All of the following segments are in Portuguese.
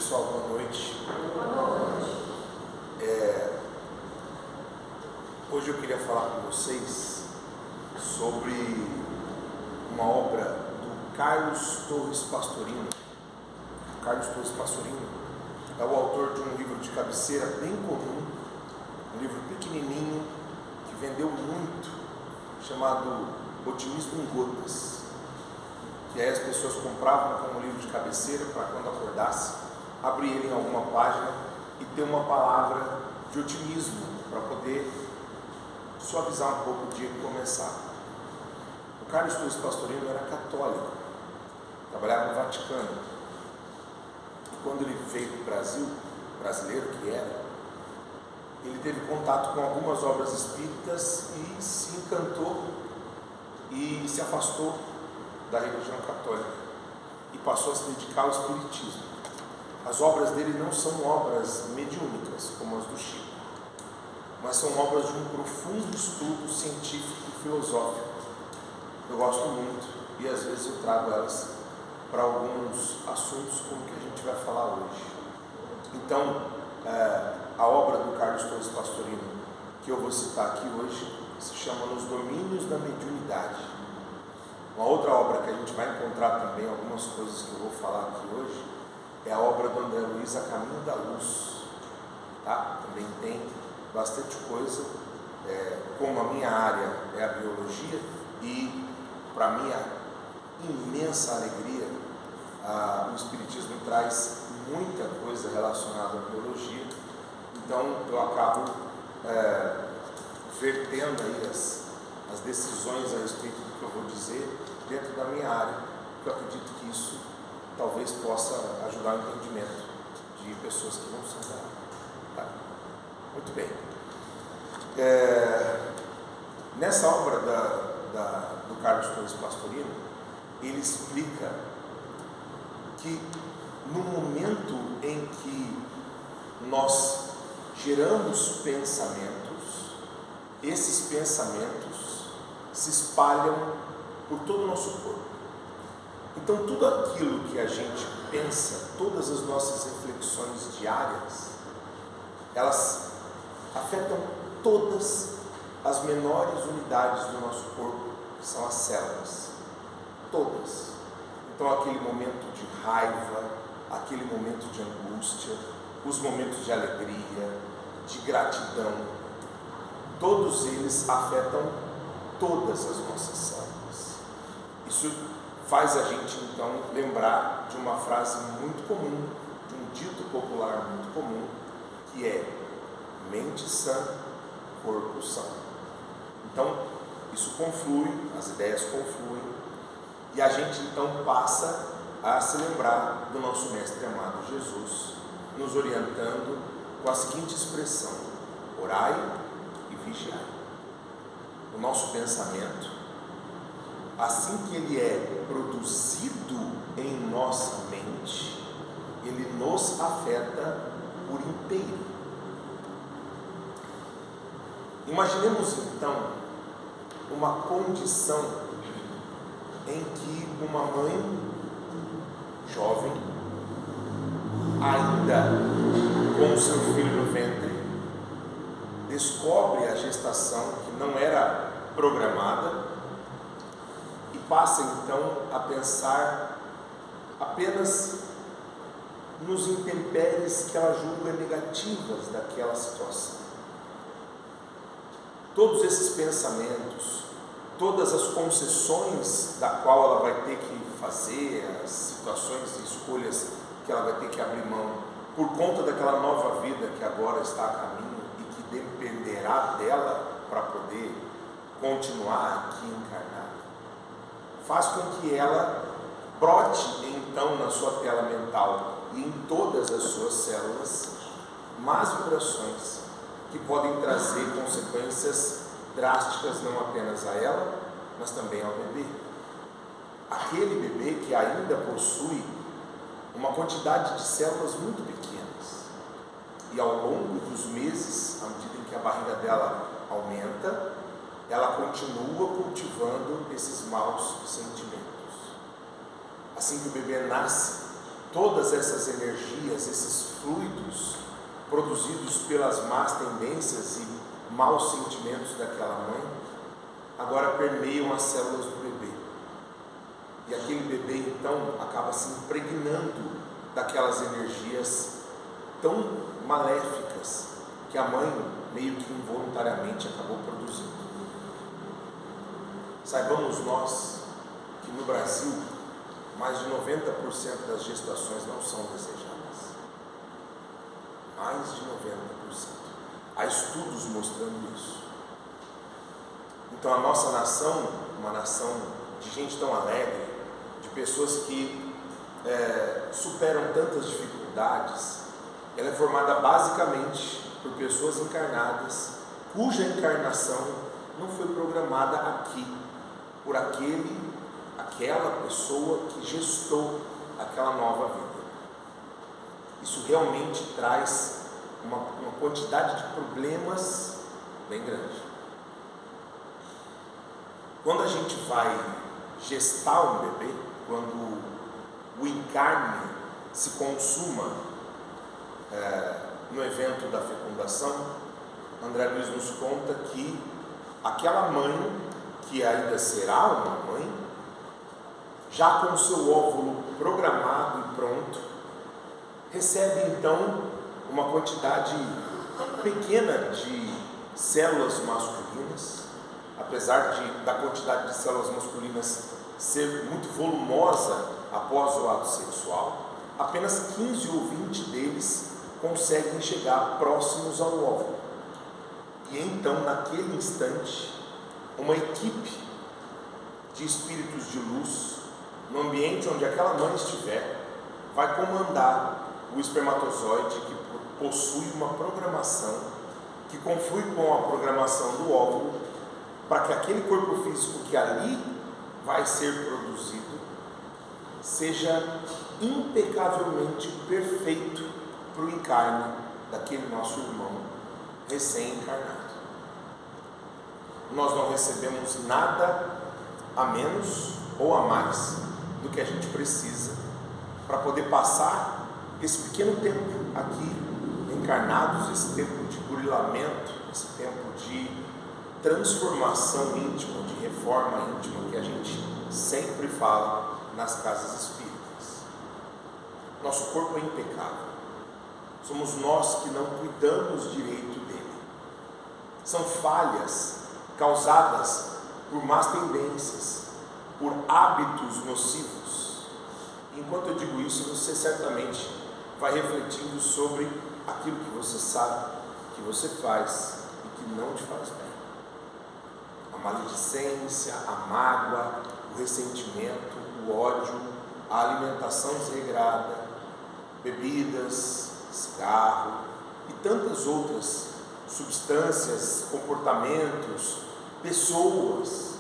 Pessoal, boa noite. Hoje eu queria falar com vocês sobre uma obra do Carlos Torres Pastorino. Carlos Torres Pastorino é o autor de um livro de cabeceira bem comum, um livro pequenininho que vendeu muito, chamado Otimismo em Gotas. E aí as pessoas compravam como livro de cabeceira para quando acordasse, abrir ele em alguma página e ter uma palavra de otimismo para poder suavizar um pouco o dia que começava. O Carlos Torres Pastorino era católico, trabalhava no Vaticano. E quando ele veio para o Brasil, brasileiro que era, ele teve contato com algumas obras espíritas e se encantou e se afastou da religião católica e passou a se dedicar ao espiritismo. As obras dele não são obras mediúnicas como as do Chico, mas são obras de um profundo estudo científico e filosófico. Eu gosto muito e às vezes eu trago elas para alguns assuntos como que a gente vai falar hoje. Então, a obra do Carlos Torres Pastorino que eu vou citar aqui hoje se chama Nos Domínios da Mediunidade. Uma outra obra que a gente vai encontrar também, algumas coisas que eu vou falar aqui hoje, é a obra do André Luiz, A Caminho da Luz. Tá? Também tem bastante coisa, como a minha área é a biologia, e para minha imensa alegria, o Espiritismo traz muita coisa relacionada à biologia, então eu acabo vertendo aí as decisões a respeito do que eu vou dizer dentro da minha área, porque eu acredito que isso talvez possa ajudar o entendimento de pessoas que não são da área. Tá? Muito bem. Nessa obra do Carlos Torres Pastorino, ele explica que no momento em que nós geramos pensamentos, esses pensamentos se espalham por todo o nosso corpo. Então tudo aquilo que a gente pensa, todas as nossas reflexões diárias, elas afetam todas as menores unidades do nosso corpo, que são as células. Todas. Então aquele momento de raiva, aquele momento de angústia, os momentos de alegria, de gratidão, todos eles afetam todas as nossas células. Isso faz a gente então lembrar de uma frase muito comum, de um dito popular muito comum, que é: mente sã, corpo são. Então isso conflui, as ideias confluem, e a gente então passa a se lembrar do nosso mestre amado Jesus, nos orientando com a seguinte expressão: orai e vigiai. O nosso pensamento, assim que ele é produzido em nossa mente, ele nos afeta por inteiro. Imaginemos então uma condição em que uma mãe jovem, ainda com o seu filho no ventre, descobre a gestação que não era programada e passa então a pensar apenas nos intempéries que ela julga negativas daquela situação. Todos esses pensamentos, todas as concessões da qual ela vai ter que fazer, as situações e escolhas que ela vai ter que abrir mão por conta daquela nova vida que agora está a caminho e que dependerá dela para poder continuar aqui encarnada, faz com que ela brote então na sua tela mental e em todas as suas células más vibrações que podem trazer consequências drásticas não apenas a ela, mas também ao bebê. Aquele bebê que ainda possui uma quantidade de células muito pequenas, e ao longo dos meses, à medida em que a barriga dela aumenta, ela continua cultivando esses maus sentimentos. Assim que o bebê nasce, todas essas energias, esses fluidos produzidos pelas más tendências e maus sentimentos daquela mãe, agora permeiam as células do bebê. E aquele bebê então acaba se impregnando daquelas energias tão maléficas que a mãe meio que involuntariamente acabou produzindo. Saibamos nós que no Brasil mais de 90% das gestações não são desejadas. Mais de 90%. Há estudos mostrando isso. Então a nossa nação, uma nação de gente tão alegre, de pessoas que superam tantas dificuldades, ela é formada basicamente por pessoas encarnadas, cuja encarnação não foi programada aqui, por aquela pessoa que gestou aquela nova vida. Isso realmente traz uma quantidade de problemas bem grande. Quando a gente vai gestar um bebê, quando o encarne se consuma no evento da fecundação, André Luiz nos conta que aquela mãe, que ainda será uma mãe, já com o seu óvulo programado e pronto, recebe então uma quantidade pequena de células masculinas, apesar da quantidade de células masculinas ser muito volumosa após o ato sexual, apenas 15 ou 20 deles conseguem chegar próximos ao óvulo. E então, naquele instante, uma equipe de espíritos de luz, no ambiente onde aquela mãe estiver, vai comandar o espermatozoide, que possui uma programação que conflui com a programação do óvulo, para que aquele corpo físico que ali vai ser produzido seja impecavelmente perfeito para o encarne daquele nosso irmão recém-encarnado. Nós não recebemos nada a menos ou a mais do que a gente precisa para poder passar esse pequeno tempo aqui encarnados, esse tempo de burilamento, esse tempo de transformação íntima, de reforma íntima que a gente sempre fala nas casas espíritas. Nosso corpo é impecável. Somos nós que não cuidamos direito dele. São falhas causadas por más tendências, por hábitos nocivos. Enquanto eu digo isso, você certamente vai refletindo sobre aquilo que você sabe, que você faz e que não te faz bem. A maledicência, a mágoa, o ressentimento, o ódio, a alimentação desregrada, bebidas, cigarro e tantas outras substâncias, comportamentos, pessoas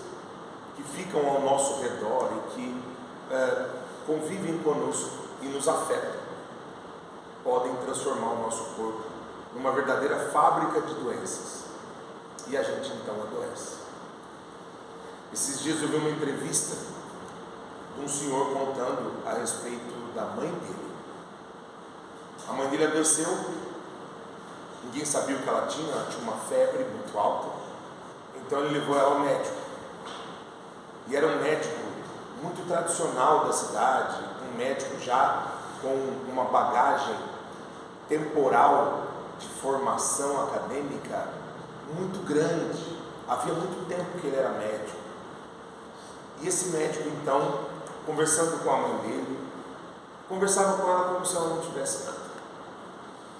que ficam ao nosso redor e que convivem conosco e nos afetam, podem transformar o nosso corpo numa verdadeira fábrica de doenças, e a gente então adoece. Esses dias eu vi uma entrevista de um senhor contando a respeito da mãe dele. A mãe dele adoeceu, ninguém sabia o que ela tinha uma febre muito alta, então ele levou ela ao médico, e era um médico muito tradicional da cidade, um médico já com uma bagagem temporal de formação acadêmica muito grande, havia muito tempo que ele era médico. E esse médico então, conversando com a mãe dele, conversava com ela como se ela não tivesse nada.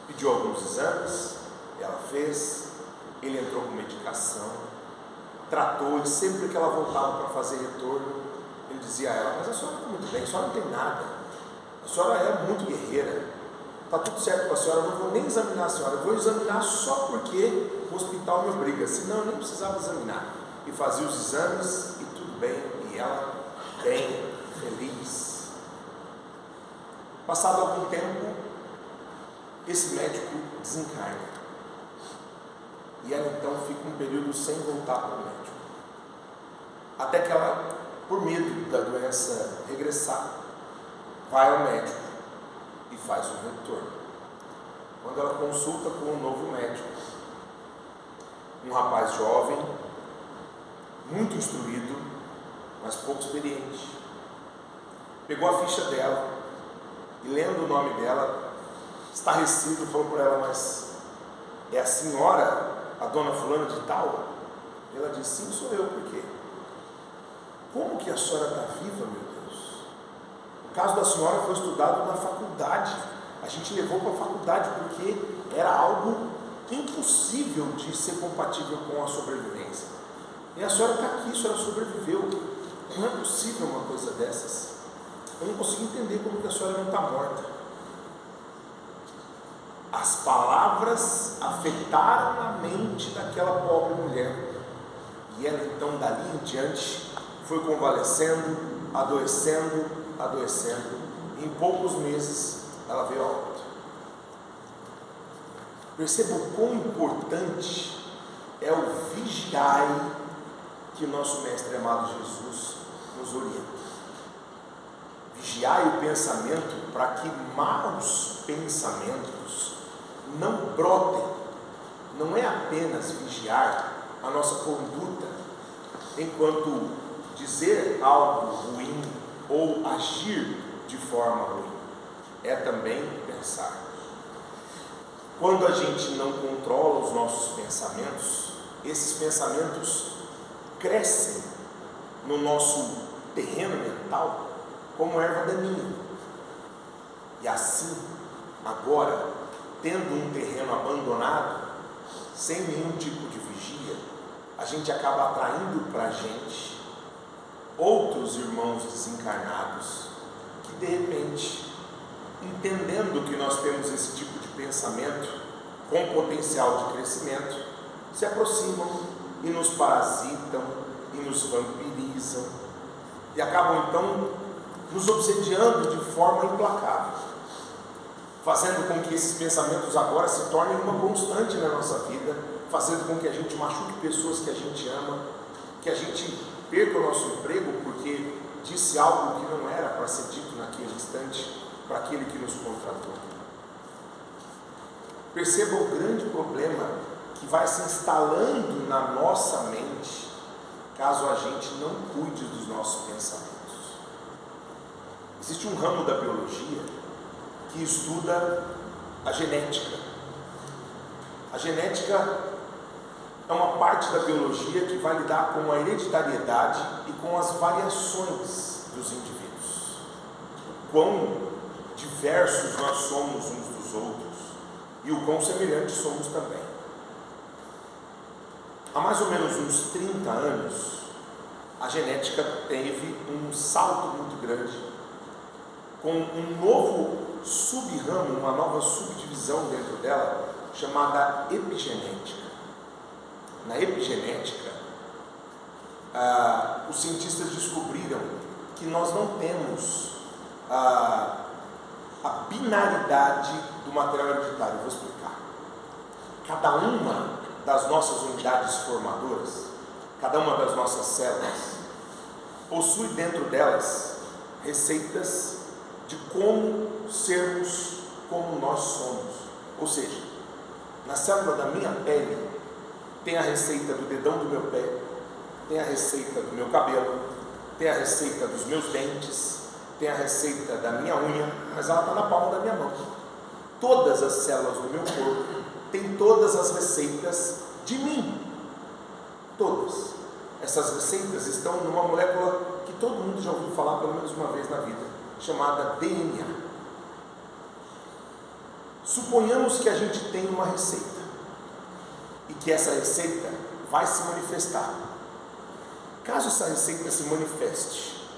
Pediu alguns exames, ela fez, ele entrou com medicação, tratou, e sempre que ela voltava para fazer retorno, ele dizia a ela: mas a senhora está muito bem, a senhora não tem nada, a senhora é muito guerreira, está tudo certo com a senhora, eu não vou nem examinar a senhora, eu vou examinar só porque o hospital me obriga, senão eu nem precisava examinar. E fazia os exames e tudo bem, e ela bem, feliz. Passado algum tempo, esse médico desencarna, e ela então fica um período sem voltar para o médico, até que ela, por medo da doença regressar, vai ao médico e faz um retorno. Quando ela consulta com um novo médico, um rapaz jovem, muito instruído, mas pouco experiente, pegou a ficha dela e, lendo o nome dela, estarrecido, falou para ela: mas é a senhora, a dona fulana de tal? E ela disse: sim, sou eu. Por quê? Como que a senhora está viva, meu Deus? O caso da senhora foi estudado na faculdade. A gente levou para a faculdade porque era algo impossível de ser compatível com a sobrevivência. E a senhora está aqui, a senhora sobreviveu. Não é possível uma coisa dessas. Eu não consigo entender como que a senhora não está morta. As palavras afetaram a mente daquela pobre mulher. E ela então, dali em diante, foi convalescendo, adoecendo. Em poucos meses, ela veio a óbito. Perceba o quão importante é o vigiai que o nosso Mestre amado Jesus nos orienta. Vigiai o pensamento para que maus pensamentos não brotem. Não é apenas vigiar a nossa conduta enquanto dizer algo ruim ou agir de forma ruim, é também pensar. Quando a gente não controla os nossos pensamentos, esses pensamentos crescem no nosso terreno mental como erva daninha. E assim, agora, tendo um terreno abandonado, sem nenhum tipo de vigia, a gente acaba atraindo para a gente outros irmãos desencarnados que, de repente, entendendo que nós temos esse tipo de pensamento com potencial de crescimento, se aproximam e nos parasitam e nos vampirizam e acabam então nos obsediando de forma implacável, fazendo com que esses pensamentos agora se tornem uma constante na nossa vida, fazendo com que a gente machuque pessoas que a gente ama, que a gente perca o nosso emprego porque disse algo que não era para ser dito naquele instante para aquele que nos contratou. Perceba o grande problema que vai se instalando na nossa mente caso a gente não cuide dos nossos pensamentos. Existe um ramo da biologia que estuda a genética. A genética é uma parte da biologia que vai lidar com a hereditariedade e com as variações dos indivíduos. Quão diversos nós somos uns dos outros e o quão semelhantes somos também. Há mais ou menos uns 30 anos, a genética teve um salto muito grande, com um novo sub-ramo, uma nova subdivisão dentro dela, chamada epigenética. Na epigenética, os cientistas descobriram que nós não temos a binaridade do material hereditário. Eu vou explicar. Cada uma das nossas unidades formadoras, cada uma das nossas células, possui dentro delas receitas de como sermos como nós somos. Ou seja, na célula da minha pele tem a receita do dedão do meu pé, tem a receita do meu cabelo, tem a receita dos meus dentes, tem a receita da minha unha, mas ela está na palma da minha mão. Todas as células do meu corpo têm todas as receitas de mim. Todas. Essas receitas estão numa molécula que todo mundo já ouviu falar pelo menos uma vez na vida, chamada DNA. Suponhamos que a gente tem uma receita e que essa receita vai se manifestar. Caso essa receita se manifeste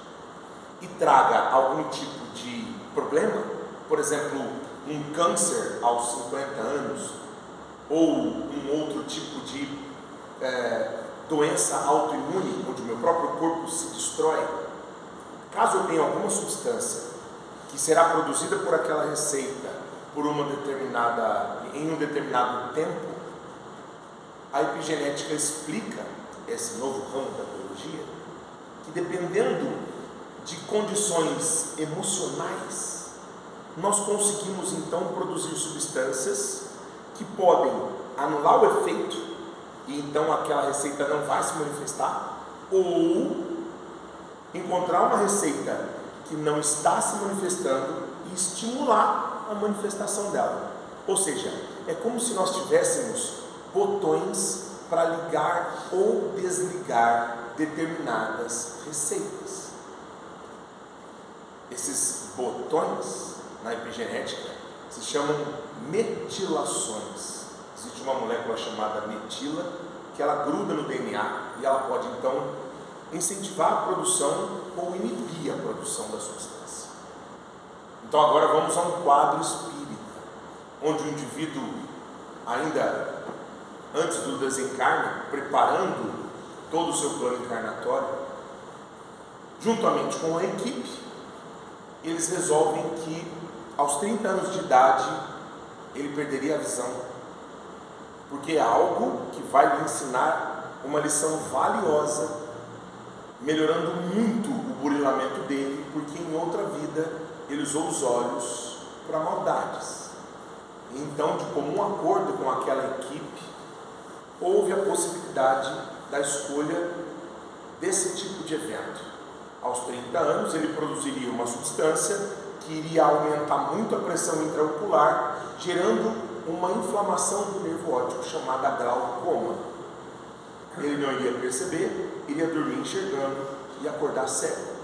e traga algum tipo de problema, por exemplo, um câncer aos 50 anos ou um outro tipo de doença autoimune, onde o meu próprio corpo se destrói, caso eu tenha alguma substância que será produzida por aquela receita em um determinado tempo, a epigenética explica, esse novo ramo da biologia, que dependendo de condições emocionais nós conseguimos então produzir substâncias que podem anular o efeito e então aquela receita não vai se manifestar, ou encontrar uma receita que não está se manifestando e estimular a manifestação dela. Ou seja, é como se nós tivéssemos botões para ligar ou desligar determinadas receitas. Esses botões na epigenética se chamam metilações. Existe uma molécula chamada metila que ela gruda no DNA e ela pode então incentivar a produção ou inibir a produção da substância. Então agora vamos a um quadro espírita, onde o indivíduo ainda antes do desencarne, preparando todo o seu plano encarnatório, juntamente com a equipe, eles resolvem que aos 30 anos de idade ele perderia a visão, porque é algo que vai lhe ensinar uma lição valiosa, melhorando muito o burilamento dele, porque em outra vida ele usou os olhos para maldades. Então, de comum acordo com aquela equipe, houve a possibilidade da escolha desse tipo de evento. Aos 30 anos ele produziria uma substância que iria aumentar muito a pressão intraocular, gerando uma inflamação do nervo óptico chamada glaucoma. Ele não iria perceber, iria dormir enxergando e acordar cego.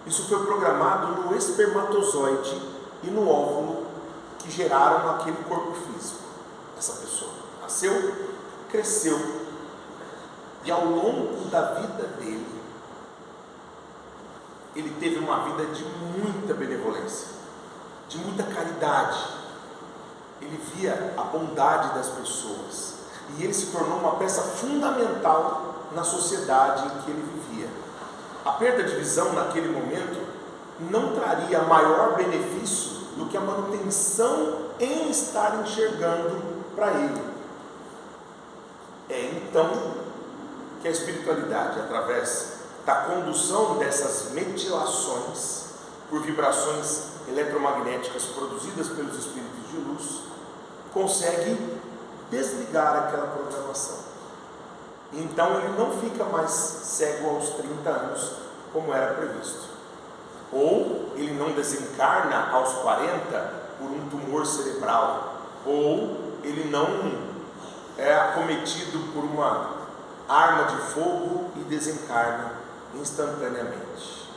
Isso foi programado no espermatozoide e no óvulo que geraram aquele corpo físico. Essa pessoa nasceu, cresceu e ao longo da vida dele, ele teve uma vida de muita benevolência, de muita caridade. Ele via a bondade das pessoas e ele se tornou uma peça fundamental na sociedade em que ele vivia. A perda de visão naquele momento não traria maior benefício do que a manutenção em estar enxergando para ele. É então que a espiritualidade, através da condução dessas metilações por vibrações eletromagnéticas produzidas pelos espíritos de luz, consegue desligar aquela programação. Então ele não fica mais cego aos 30 anos, como era previsto. Ou ele não desencarna aos 40 por um tumor cerebral, ou ele não é acometido por uma arma de fogo e desencarna instantaneamente.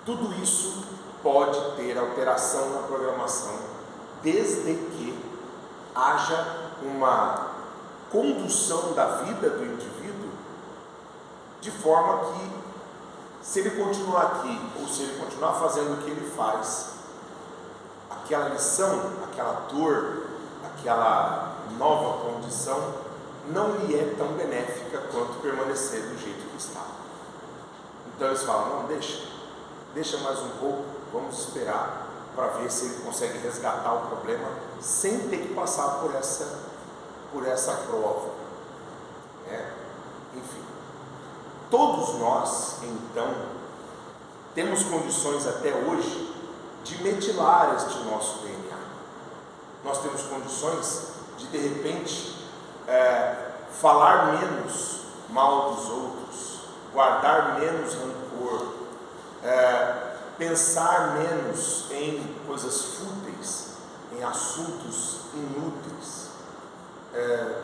Tudo isso pode ter alteração na programação, desde que haja uma condução da vida do indivíduo, de forma que, se ele continuar aqui, ou se ele continuar fazendo o que ele faz, aquela lição, aquela dor, aquela nova condição, não lhe é tão benéfica quanto permanecer do jeito que está. Então eles falam, não, deixa mais um pouco, vamos esperar para ver se ele consegue resgatar o problema sem ter que passar por essa prova. Enfim, todos nós, então, temos condições até hoje de metilar este nosso DNA. Nós temos condições de repente, falar menos mal dos outros, guardar menos rancor, pensar menos em coisas fúteis, em assuntos inúteis,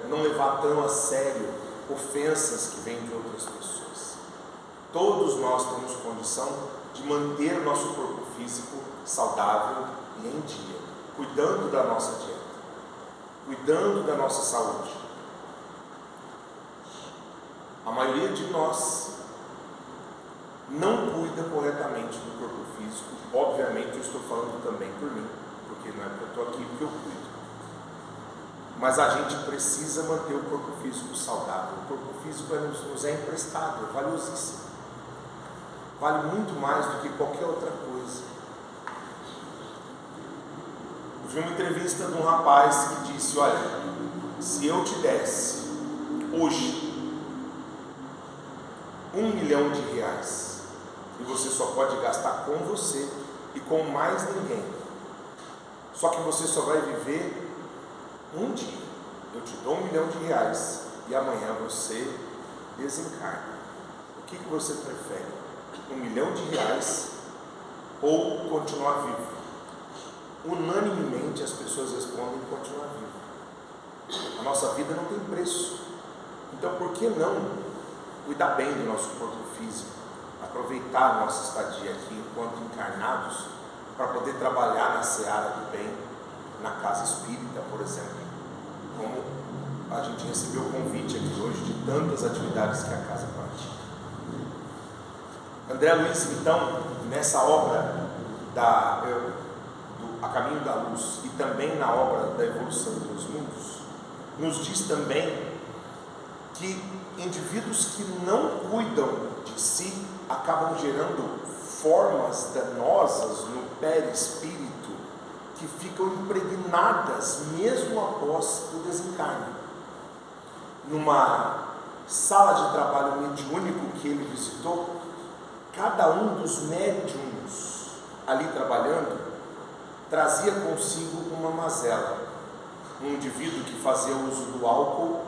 não levar tão a sério ofensas que vêm de outras pessoas. Todos nós temos condição de manter o nosso corpo físico saudável e em dia, cuidando da nossa dieta, cuidando da nossa saúde. A maioria de nós não cuida corretamente do corpo físico. Obviamente eu estou falando também por mim, porque não é porque eu estou aqui porque eu cuido. Mas a gente precisa manter o corpo físico saudável. O corpo físico nos é emprestado, é valiosíssimo. Vale muito mais do que qualquer outra coisa. Eu vi uma entrevista de um rapaz que disse, olha, se eu te desse hoje R$1 milhão, e você só pode gastar com você e com mais ninguém. Só que você só vai viver um dia. Eu te dou R$1 milhão e amanhã você desencarna. O que você prefere? R$1 milhão ou continuar vivo? Unanimemente as pessoas respondem continuar vivo. A nossa vida não tem preço. Então por que não cuidar bem do nosso corpo físico, aproveitar a nossa estadia aqui enquanto encarnados para poder trabalhar na seara do bem, na casa espírita, por exemplo, como a gente recebeu o convite aqui hoje de tantas atividades que a casa pratica. André Luiz, então, nessa obra A Caminho da Luz e também na obra da Evolução dos Mundos, nos diz também que indivíduos que não cuidam de si acabam gerando formas danosas no perispírito que ficam impregnadas mesmo após o desencarne. Numa sala de trabalho mediúnico que ele visitou, cada um dos médiuns ali trabalhando trazia consigo uma mazela. Um indivíduo que fazia uso do álcool,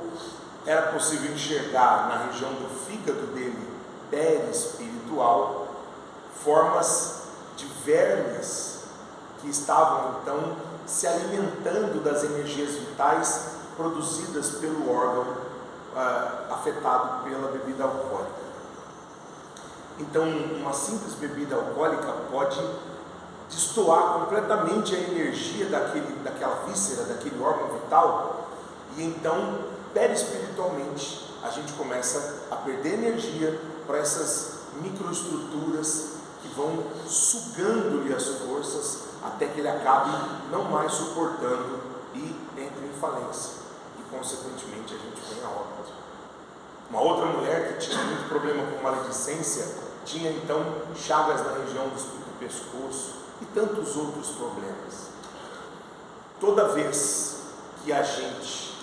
era possível enxergar na região do fígado dele, perispiritual, formas de vermes que estavam então se alimentando das energias vitais produzidas pelo órgão afetado pela bebida alcoólica. Então, uma simples bebida alcoólica pode destoar completamente a energia daquela víscera, daquele órgão vital, e então, perispiritualmente, a gente começa a perder energia para essas microestruturas que vão sugando-lhe as forças até que ele acabe não mais suportando e entre em falência, e consequentemente a gente vem a óbito. Uma outra mulher que tinha muito problema com maledicência tinha então chagas na região do pescoço e tantos outros problemas. Toda vez que a gente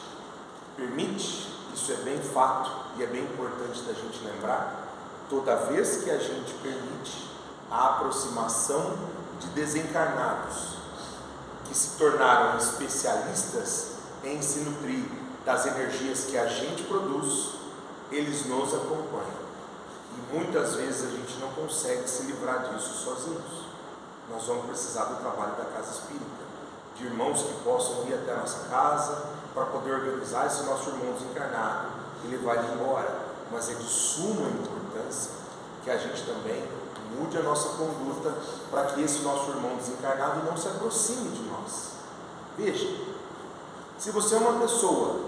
permite, isso é bem fato e é bem importante da gente lembrar, toda vez que a gente permite a aproximação de desencarnados que se tornaram especialistas em se nutrir das energias que a gente produz, eles nos acompanham. E muitas vezes a gente não consegue se livrar disso sozinhos. Nós vamos precisar do trabalho da casa espírita, de irmãos que possam ir até a nossa casa para poder organizar esse nosso irmão desencarnado e levar ele embora. Mas é de suma importância que a gente também mude a nossa conduta para que esse nosso irmão desencarnado não se aproxime de nós. Veja, se você é uma pessoa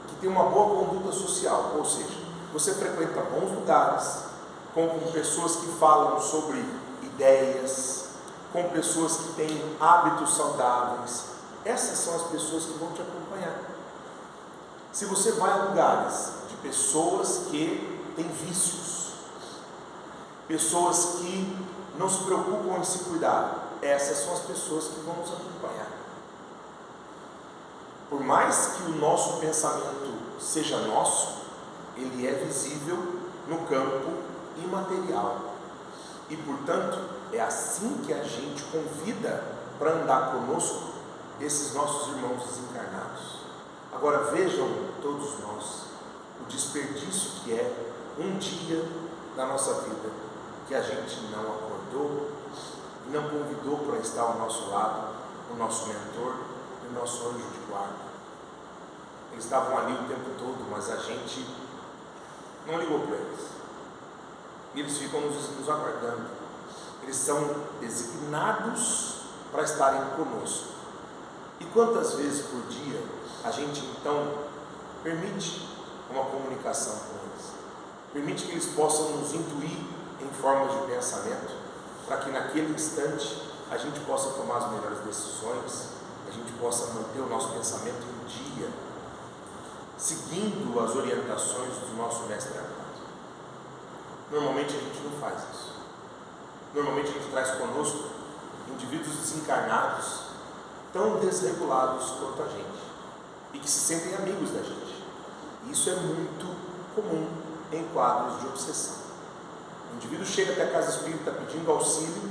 que tem uma boa conduta social, ou seja, você frequenta bons lugares, com pessoas que falam sobre ideias, com pessoas que têm hábitos saudáveis, essas são as pessoas que vão te acompanhar. Se você vai a lugares de pessoas que têm vícios, pessoas que não se preocupam em se cuidar, essas são as pessoas que vão nos acompanhar. Por mais que o nosso pensamento seja nosso, ele é visível no campo imaterial. E, portanto, é assim que a gente convida para andar conosco esses nossos irmãos desencarnados. Agora vejam todos nós o desperdício que é um dia da nossa vida que a gente não acordou, não convidou para estar ao nosso lado o nosso mentor e o nosso anjo de guarda. Eles estavam ali o tempo todo, mas a gente não ligou para eles. E eles ficam nos aguardando. Eles são designados para estarem conosco. E quantas vezes por dia a gente então permite uma comunicação com eles? Permite que eles possam nos intuir em formas de pensamento, para que naquele instante a gente possa tomar as melhores decisões, a gente possa manter o nosso pensamento em dia, seguindo as orientações do nosso mestre amado. Normalmente a gente não faz isso. Normalmente a gente traz conosco indivíduos desencarnados, tão desregulados quanto a gente, e que se sentem amigos da gente. Isso é muito comum em quadros de obsessão. indivíduo chega até a casa espírita pedindo auxílio,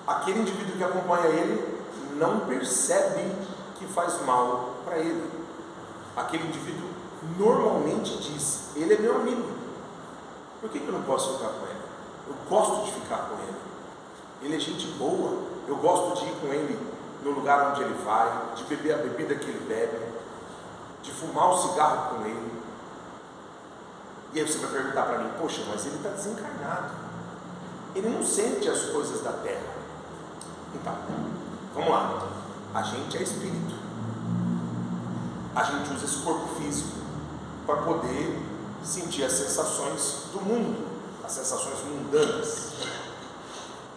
aquele indivíduo que acompanha ele não percebe que faz mal para ele. Aquele indivíduo normalmente diz: ele é meu amigo, por que eu não posso ficar com ele? Eu gosto de ficar com ele, ele é gente boa, eu gosto de ir com ele no lugar onde ele vai, de beber a bebida que ele bebe, de fumar o cigarro com ele. E aí você vai perguntar para mim: poxa, mas ele está desencarnado, ele não sente as coisas da terra. Então, vamos lá, a gente é espírito, a gente usa esse corpo físico para poder sentir as sensações do mundo, as sensações mundanas.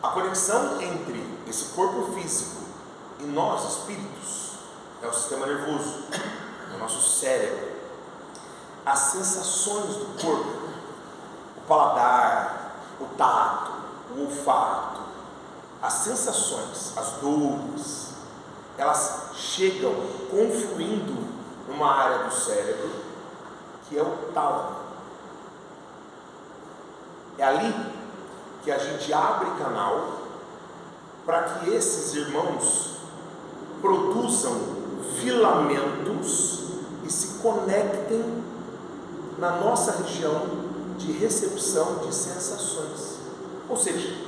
A conexão entre esse corpo físico e nós, espíritos, é o sistema nervoso, é o nosso cérebro. As sensações do corpo, o paladar, o tato, o olfato, as sensações, as dores, elas chegam confluindo numa área do cérebro que é o tálamo. É ali que a gente abre canal para que esses irmãos produzam filamentos e se conectem na nossa região de recepção de sensações. Ou seja,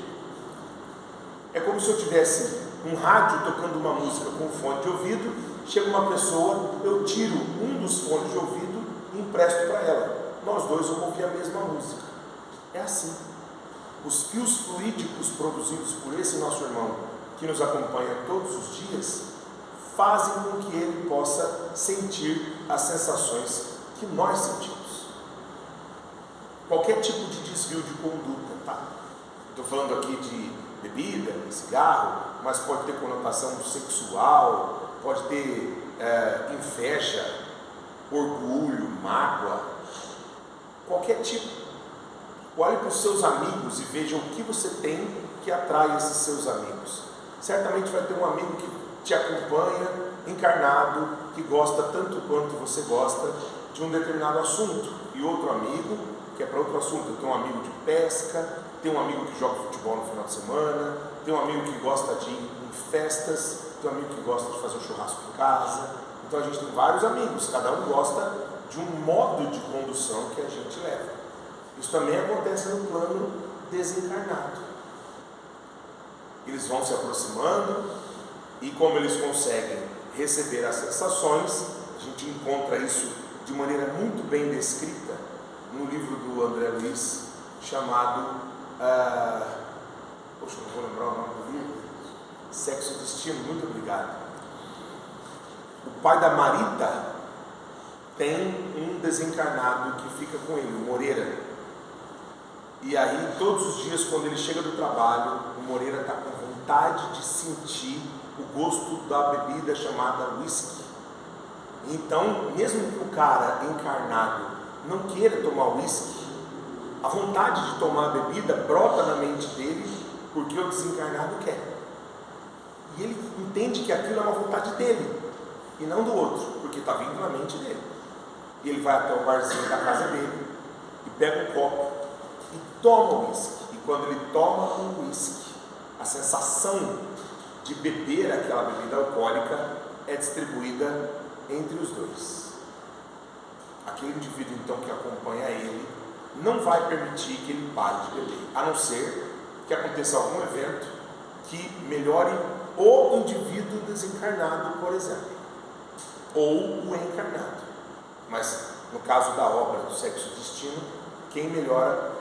é como se eu tivesse um rádio tocando uma música com um fone de ouvido, chega uma pessoa, eu tiro um dos fones de ouvido e empresto para ela. Nós dois vamos ouvir a mesma música. É assim. Os fios fluídicos produzidos por esse nosso irmão, que nos acompanha todos os dias, fazem com que ele possa sentir as sensações que nós sentimos. Qualquer tipo de desvio de conduta, tá? Estou falando aqui de bebida, cigarro, mas pode ter conotação sexual, pode ter inveja, orgulho, mágoa, qualquer tipo. Olhe para os seus amigos e veja o que você tem que atrai esses seus amigos. Certamente vai ter um amigo que te acompanha, encarnado, que gosta tanto quanto você gosta de um determinado assunto, e outro amigo que é para outro assunto. Tem um amigo de pesca, tem um amigo que joga futebol no final de semana, tem um amigo que gosta de ir em festas, tem um amigo que gosta de fazer um churrasco em casa. Então a gente tem vários amigos, cada um gosta de um modo de condução que a gente leva. Isso também acontece no plano desencarnado. Eles vão se aproximando e, como eles conseguem receber as sensações, a gente encontra isso de maneira muito bem descrita no livro do André Luiz, chamado poxa, não vou lembrar o nome do livro, Sexo e Destino. Muito obrigado. O pai da Marita tem um desencarnado que fica com ele, o Moreira. E aí, todos os dias, quando ele chega do trabalho, o Moreira está com vontade de sentir o gosto da bebida chamada whisky. Então, mesmo que o cara encarnado não queira tomar whisky, a vontade de tomar a bebida brota na mente dele, porque o desencarnado quer. E ele entende que aquilo é uma vontade dele, e não do outro, porque está vindo na mente dele. E ele vai até o barzinho da casa dele, e pega um copo, e toma o uísque. E quando ele toma o uísque, a sensação de beber aquela bebida alcoólica é distribuída entre os dois. Aquele indivíduo então que acompanha ele não vai permitir que ele pare de beber, a não ser que aconteça algum evento que melhore o indivíduo desencarnado, por exemplo, ou o encarnado. Mas no caso da obra do Sexo e Destino, quem melhora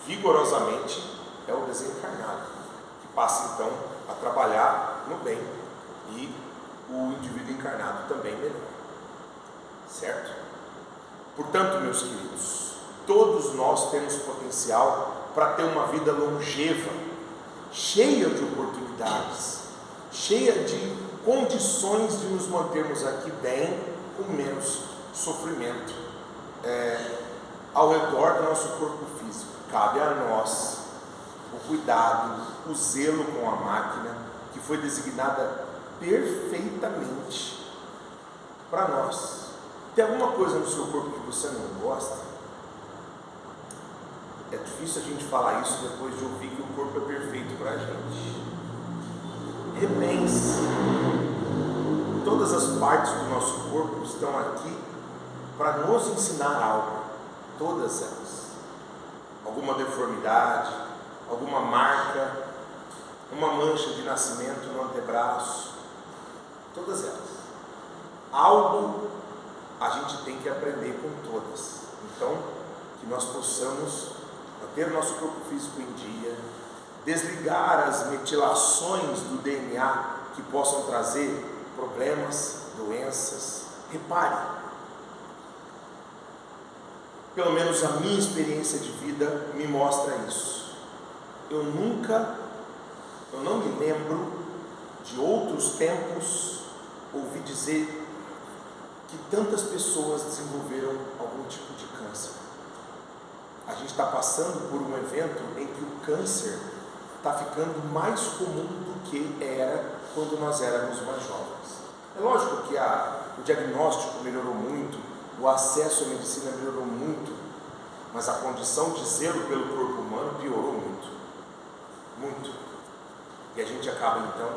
vigorosamente é o desencarnado, que passa então a trabalhar no bem, e o indivíduo encarnado também melhora. Certo? Portanto, meus queridos, todos nós temos potencial para ter uma vida longeva, cheia de oportunidades, cheia de condições de nos mantermos aqui bem, com menos sofrimento ao redor do nosso corpo físico. Cabe a nós o cuidado, o zelo com a máquina, que foi designada perfeitamente para nós. Tem alguma coisa no seu corpo que você não gosta? É difícil a gente falar isso depois de ouvir que o corpo é perfeito para a gente. Repense. Todas as partes do nosso corpo estão aqui para nos ensinar algo. Todas elas. Alguma deformidade, alguma marca, uma mancha de nascimento no antebraço. Todas elas. Algo a gente tem que aprender com todas. Então, que nós possamos manter o nosso corpo físico em dia, desligar as metilações do DNA que possam trazer problemas, doenças. Repare, pelo menos a minha experiência de vida me mostra isso. Eu não me lembro de outros tempos ouvi dizer que tantas pessoas desenvolveram algum tipo de câncer. A gente está passando por um evento em que o câncer está ficando mais comum do que era quando nós éramos mais jovens. É lógico que o diagnóstico melhorou muito, o acesso à medicina melhorou muito, mas a condição de zelo pelo corpo humano piorou muito, muito. E a gente acaba então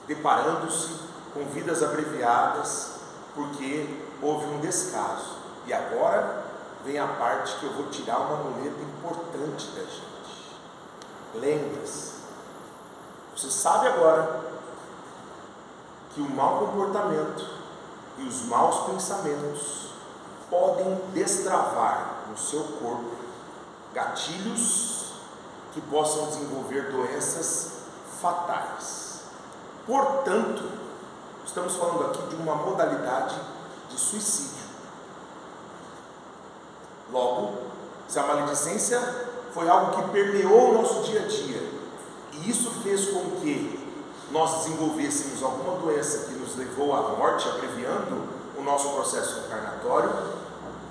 deparando-se com vidas abreviadas porque houve um descaso. E agora vem a parte que eu vou tirar uma muleta importante da gente. Lembre-se, você sabe agora que o mau comportamento e os maus pensamentos podem destravar no seu corpo gatilhos que possam desenvolver doenças fatais. Portanto, estamos falando aqui de uma modalidade de suicídio. Logo, se a maledicência foi algo que permeou o nosso dia a dia, e isso fez com que nós desenvolvêssemos alguma doença que nos levou à morte, abreviando o nosso processo encarnatório,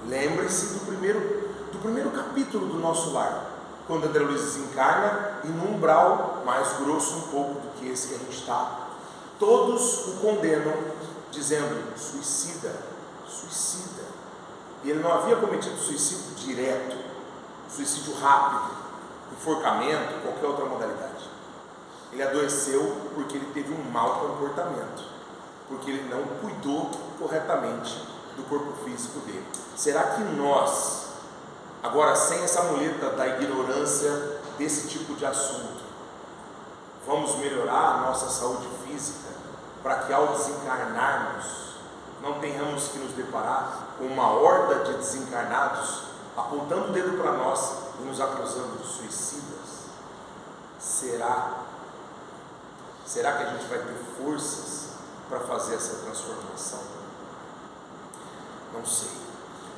lembre-se do primeiro capítulo do Nosso Lar, quando André Luiz desencarna e num umbral mais grosso um pouco do que esse que a gente está. Todos o condenam, dizendo: suicida, suicida. E ele não havia cometido suicídio direto, suicídio rápido, enforcamento, qualquer outra modalidade. Ele adoeceu porque ele teve um mau comportamento, porque ele não cuidou corretamente do corpo físico dele. Será que nós, agora sem essa muleta da ignorância desse tipo de assunto, vamos melhorar a nossa saúde física para que ao desencarnarmos não tenhamos que nos deparar com uma horda de desencarnados apontando o dedo para nós e nos acusando de suicidas? Será que a gente vai ter forças para fazer essa transformação? Não sei.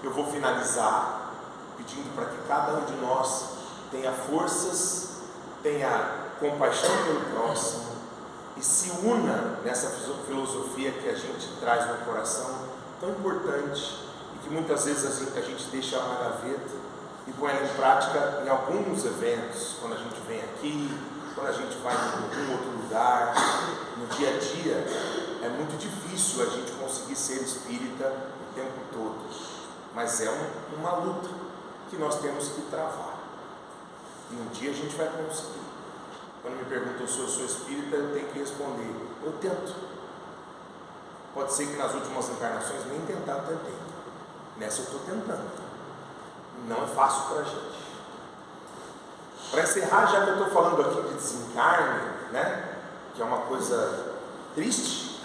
Eu vou finalizar pedindo para que cada um de nós tenha forças, tenha compaixão pelo próximo e se una nessa filosofia que a gente traz no coração, tão importante e que muitas vezes a gente deixa na gaveta e põe ela em prática em alguns eventos, quando a gente vem aqui, quando a gente vai em algum outro lugar. No dia a dia é muito difícil a gente conseguir ser espírita o tempo todo, mas é uma luta que nós temos que travar, e um dia a gente vai conseguir. Quando me perguntam se eu sou espírita, eu tenho que responder: eu tento. Pode ser que nas últimas encarnações nem tentar eu tentei, nessa eu estou tentando. Não é fácil para a gente. Para encerrar, já que eu estou falando aqui de desencarne, né, que é uma coisa triste,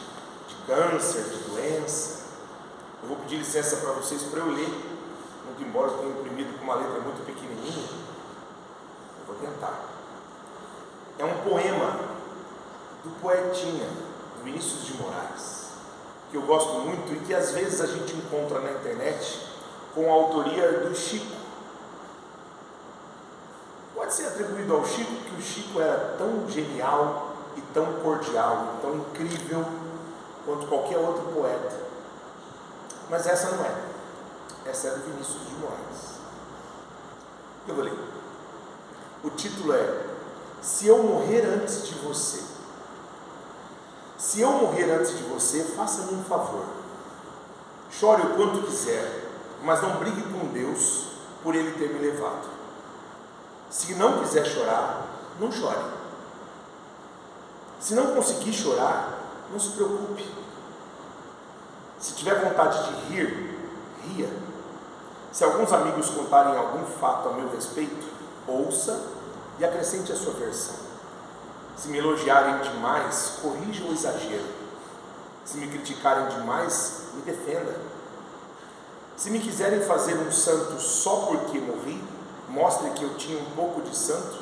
de câncer, de doença, eu vou pedir licença para vocês para eu ler, muito embora eu tenha imprimido com uma letra muito pequenininha, eu vou tentar. É um poema do poetinha Vinícius de Moraes, que eu gosto muito e que às vezes a gente encontra na internet com a autoria do Chico. Pode ser atribuído ao Chico, que o Chico era tão genial e tão cordial e tão incrível quanto qualquer outro poeta. Mas essa não é. Essa é do Vinícius de Moraes. Eu vou ler. O título é: Se eu morrer antes de você. Se eu morrer antes de você, faça-me um favor. Chore o quanto quiser, mas não brigue com Deus por Ele ter me levado. Se não quiser chorar, não chore. Se não conseguir chorar, não se preocupe. Se tiver vontade de rir, ria. Se alguns amigos contarem algum fato a meu respeito, ouça e acrescente a sua versão. Se me elogiarem demais, corrija o exagero. Se me criticarem demais, me defenda. Se me quiserem fazer um santo só porque morri, mostre que eu tinha um pouco de santo,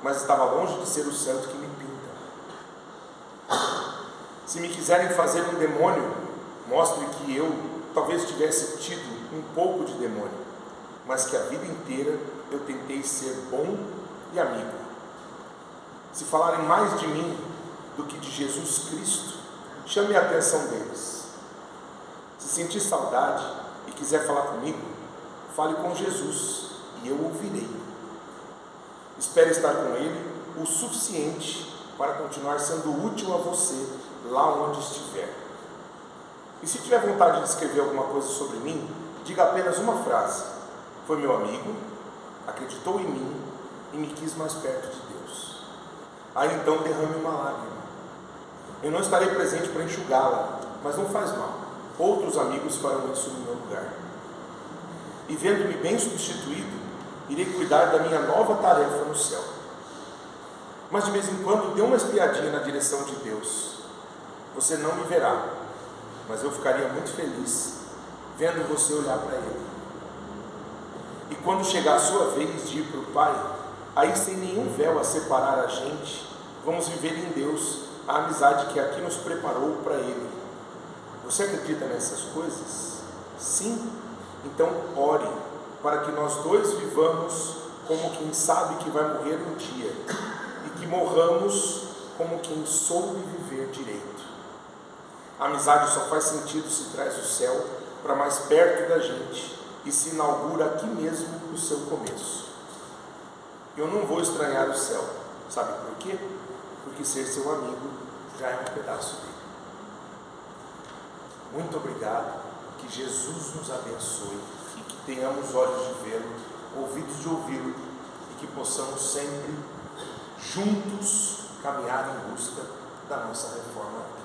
mas estava longe de ser o santo que me pinta. Se me quiserem fazer um demônio, mostre que eu talvez tivesse tido um pouco de demônio, mas que a vida inteira eu tentei ser bom e amigo. Se falarem mais de mim do que de Jesus Cristo, chame a atenção deles. Se sentir saudade e quiser falar comigo, fale com Jesus e eu ouvirei. Espere estar com Ele o suficiente para continuar sendo útil a você lá onde estiver. E se tiver vontade de escrever alguma coisa sobre mim, diga apenas uma frase: foi meu amigo, acreditou em mim e me quis mais perto de Deus. Aí então derrame uma lágrima. Eu não estarei presente para enxugá-la, mas não faz mal. Outros amigos farão isso no meu lugar. E vendo-me bem substituído, irei cuidar da minha nova tarefa no céu. Mas de vez em quando dê uma espiadinha na direção de Deus. Você não me verá, mas eu ficaria muito feliz vendo você olhar para Ele. E quando chegar a sua vez de ir para o Pai, aí sem nenhum véu a separar a gente, vamos viver em Deus a amizade que aqui nos preparou para Ele. Você acredita nessas coisas? Sim? Então ore para que nós dois vivamos como quem sabe que vai morrer um dia e que morramos como quem soube viver direito. A amizade só faz sentido se traz o céu para mais perto da gente e se inaugura aqui mesmo no seu começo. Eu não vou estranhar o céu, sabe por quê? Porque ser seu amigo já é um pedaço dele. Muito obrigado, que Jesus nos abençoe e que tenhamos olhos de vê-lo, ouvidos de ouvi-lo e que possamos sempre juntos caminhar em busca da nossa reforma.